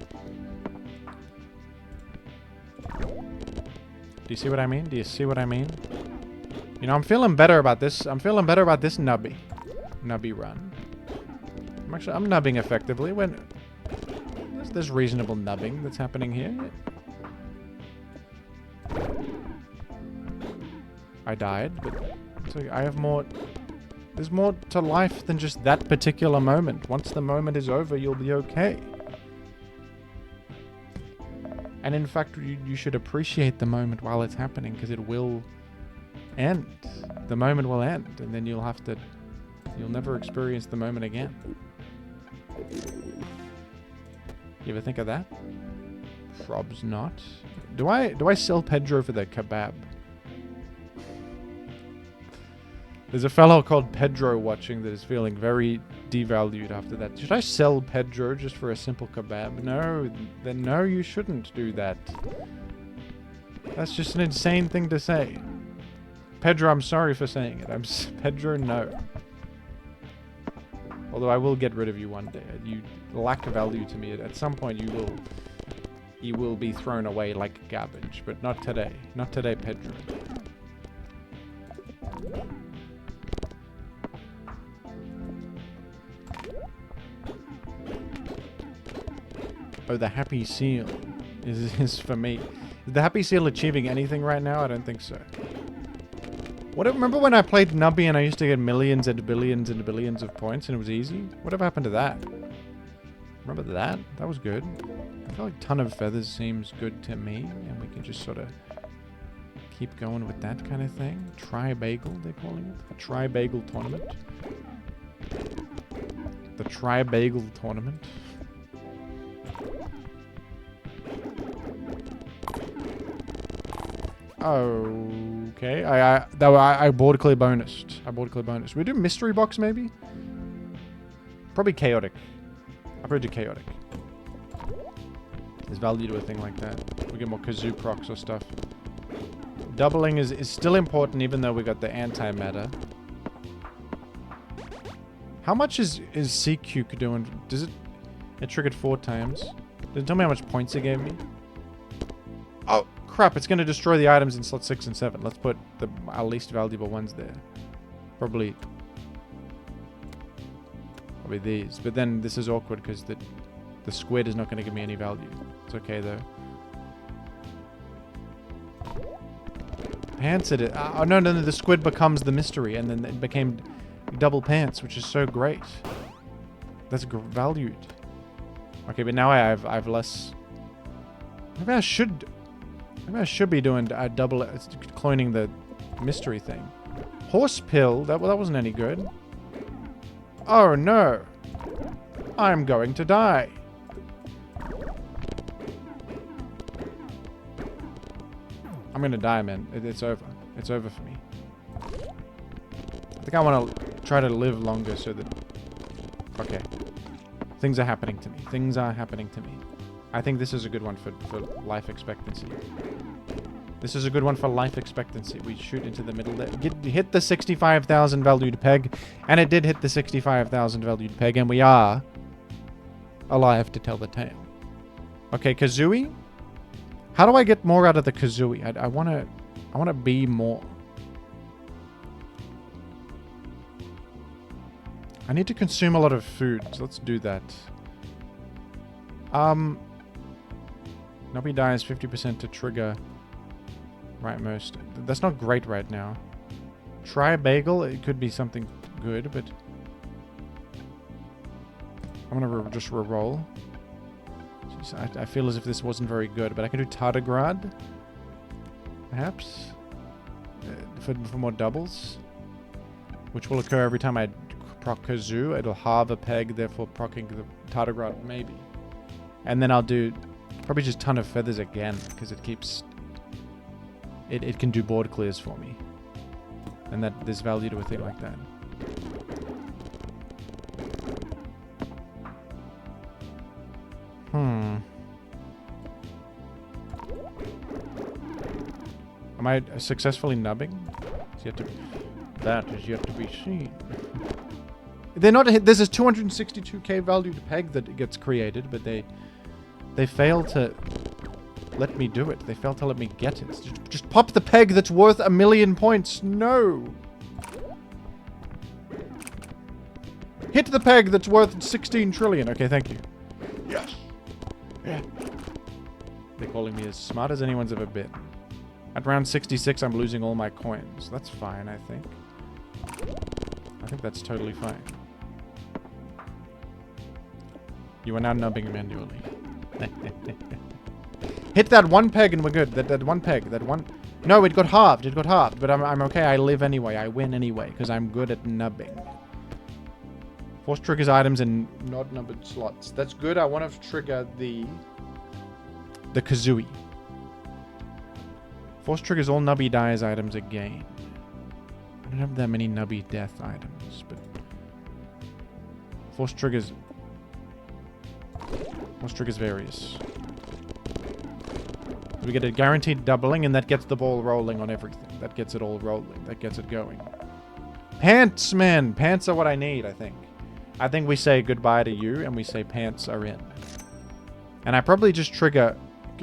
Do you see what I mean? Do you see what I mean? You know, I'm feeling better about this. I'm feeling better about this Nubby run. I'm nubbing effectively. When there's reasonable nubbing that's happening here. I died, but so I have more. There's more to life than just that particular moment. Once the moment is over, you'll be okay. And in fact, you should appreciate the moment while it's happening, because it will end. The moment will end, and then you'll never experience the moment again. You ever think of that? Probs not. Do I sell Pedro for the kebab? There's a fellow called Pedro watching that is feeling very devalued after that. Should I sell Pedro just for a simple kebab? No, then no, you shouldn't do that. That's just an insane thing to say. Pedro, I'm sorry for saying it. Pedro, no. Although I will get rid of you one day. You lack value to me. At some point you will be thrown away like garbage, but not today. Not today, Pedro. Oh, the happy seal is for me. Is the happy seal achieving anything right now? I don't think so. Remember when I played Nubby and I used to get millions and billions and billions of points and it was easy? Whatever happened to that? Remember that? That was good. I feel like Ton of Feathers seems good to me, and we can just sort of keep going with that kind of thing. Tri-bagel, they're calling it. A tri-bagel tournament. The tri-bagel tournament. Okay, I board clear bonused. I board clear bonus. We do mystery box maybe? Probably chaotic. I'll probably do chaotic. There's value to a thing like that. We get more kazoo procs or stuff. Doubling is still important even though we got the antimatter. How much is CQ doing? Does it triggered 4 times? Does it tell me how much points it gave me? Oh crap, it's going to destroy the items in slot 6 and 7. Let's put our least valuable ones there. Probably these. But then this is awkward because the squid is not going to give me any value. It's okay though. Pants it. Oh no, the squid becomes the mystery, and then it became double pants, which is so great. That's valued. Okay, but now I have less. Maybe I should be doing double cloning the mystery thing. Horse pill. That wasn't any good. Oh no! I'm going to die. I'm gonna die, man. It's over. It's over for me. I think I want to try to live longer so that... Okay. Things are happening to me. Things are happening to me. I think this is a good one for life expectancy. This is a good one for life expectancy. We shoot into the middle there. Hit the 65,000 valued peg. And it did hit the 65,000 valued peg. And we are alive to tell the tale. Okay, Kazooie. How do I get more out of the Kazooie? I want to be more. I need to consume a lot of food, so let's do that. Nubby dies 50% to trigger rightmost. That's not great right now. Try a bagel. It could be something good, but I'm gonna just re-roll. Jeez, I feel as if this wasn't very good, but I can do tardigrade, perhaps, for more doubles, which will occur every time I proc kazoo. It'll halve a peg, therefore proccing the tardigrade maybe, and then I'll do probably just ton of feathers again because it keeps. It can do board clears for me. And that there's value to a thing like that. Am I successfully nubbing? That is yet to be seen. They're not. There's a 262k value to peg that gets created, but they fail to let me do it. They fail to let me get it. Just pop the peg that's worth 1,000,000 points. No. Hit the peg that's worth 16 trillion. Okay, thank you. Yes. Yeah. They're calling me as smart as anyone's ever been. At round 66, I'm losing all my coins. That's fine, I think. I think that's totally fine. You are now nubbing manually. Hit that one peg and we're good. That one peg. That one... No, it got halved. It got halved. But I'm okay. I live anyway. I win anyway. Because I'm good at nubbing. Force triggers items in not numbered slots. That's good. I want to trigger the kazooie. Force triggers all Nubby dies items again. I don't have that many Nubby death items, but... Force triggers various. We get a guaranteed doubling, and that gets the ball rolling on everything. That gets it all rolling. That gets it going. Pants, man! Pants are what I need, I think. I think we say goodbye to you, and we say pants are in. And I probably just trigger...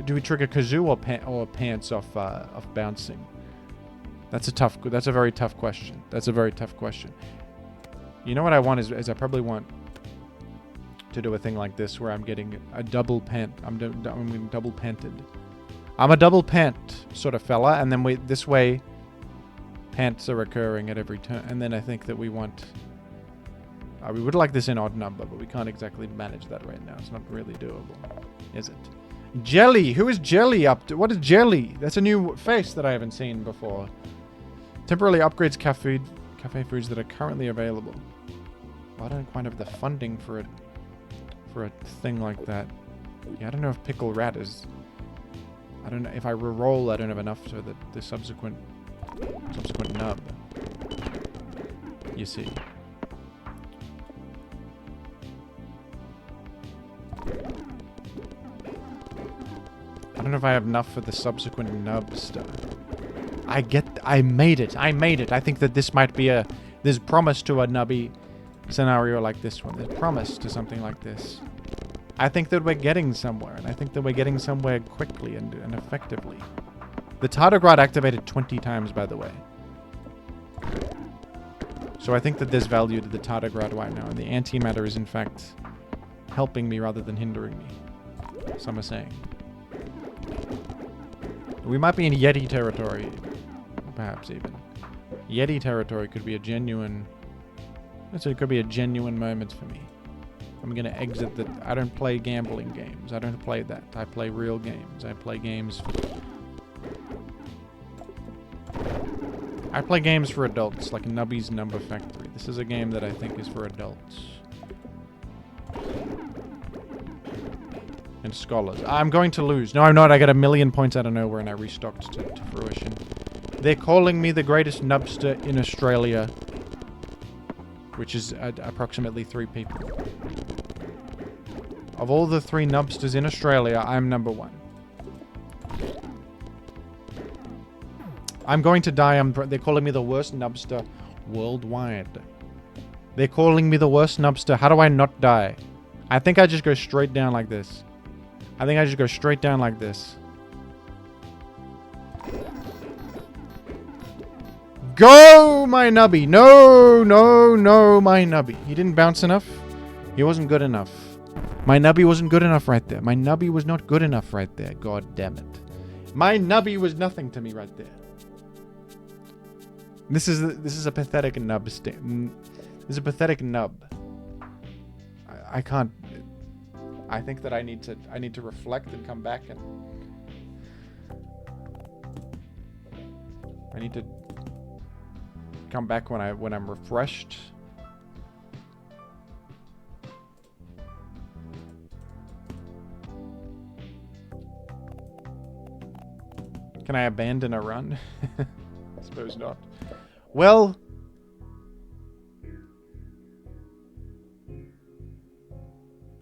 Do we trigger kazoo or pants off bouncing? That's a very tough question. That's a very tough question. You know what I want is I probably want to do a thing like this where I'm getting a double pant. I'm double panted. I'm a double pant sort of fella, and then this way pants are occurring at every turn. And then I think that we want... we would like this in odd number, but we can't exactly manage that right now. It's not really doable, is it? Jelly! Who is Jelly up to? What is Jelly? That's a new face that I haven't seen before. Temporarily upgrades cafe foods that are currently available. Well, I don't quite have the funding for a thing like that. Yeah, I don't know if Pickle Rat is... I don't know. If I re-roll, I don't have enough for the subsequent nub. You see. I don't know if I have enough for the subsequent nub stuff. I made it. I think that this might be there's promise to a nubby scenario like this one. There's promise to something like this. I think that we're getting somewhere, and I think that we're getting somewhere quickly and effectively. The tardigrade activated 20 times, by the way. So I think that there's value to the tardigrade right now, and the antimatter is in fact helping me rather than hindering me. Some are saying. We might be in Yeti territory, perhaps even. Yeti territory could be a genuine... It could be a genuine moment for me. I'm going to exit the... I don't play gambling games. I don't play that. I play real games. I play games for adults, like Nubby's Number Factory. This is a game that I think is for adults. And scholars. I'm going to lose. No, I'm not. I got 1,000,000 points out of nowhere and I restocked to fruition. They're calling me the greatest nubster in Australia, which is approximately 3 people. Of all the 3 nubsters in Australia, I'm number 1. I'm going to die. They're calling me the worst nubster worldwide. They're calling me the worst nubster. How do I not die? I think I just go straight down like this. I think I just go straight down like this. Go, my nubby. No, no, no, my nubby. He didn't bounce enough. He wasn't good enough. My nubby wasn't good enough right there. My nubby was not good enough right there. God damn it. My nubby was nothing to me right there. This is a pathetic nub. This is a pathetic nub. I can't. I think that I need to reflect and come back, and I need to come back when I'm refreshed. Can I abandon a run? I suppose not. Well,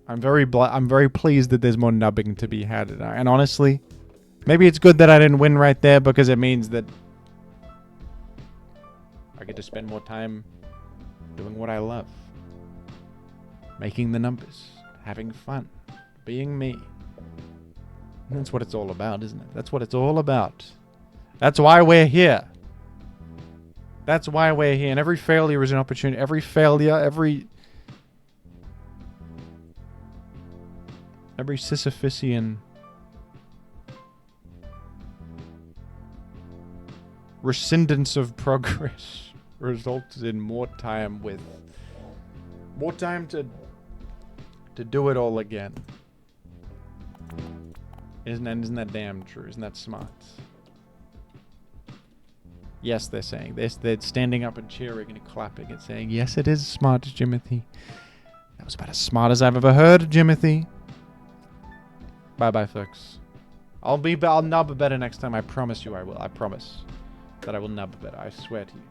I'm very pleased that there's more nubbing to be had, and honestly, maybe it's good that I didn't win right there, because it means that I get to spend more time doing what I love. Making the numbers, having fun, being me. And that's what it's all about, isn't it? That's what it's all about. That's why we're here. That's why we're here. And every failure is an opportunity. Every failure, every Sisyphusian rescindance of progress results in more time to do it all again. Isn't that damn true? Isn't that smart? Yes, they're saying this. They're standing up and cheering and clapping and saying, yes, it is smart, Jimothy. That was about as smart as I've ever heard, Jimothy. Bye-bye, folks. I'll nub better next time. I promise you I will. I promise that I will nub better. I swear to you.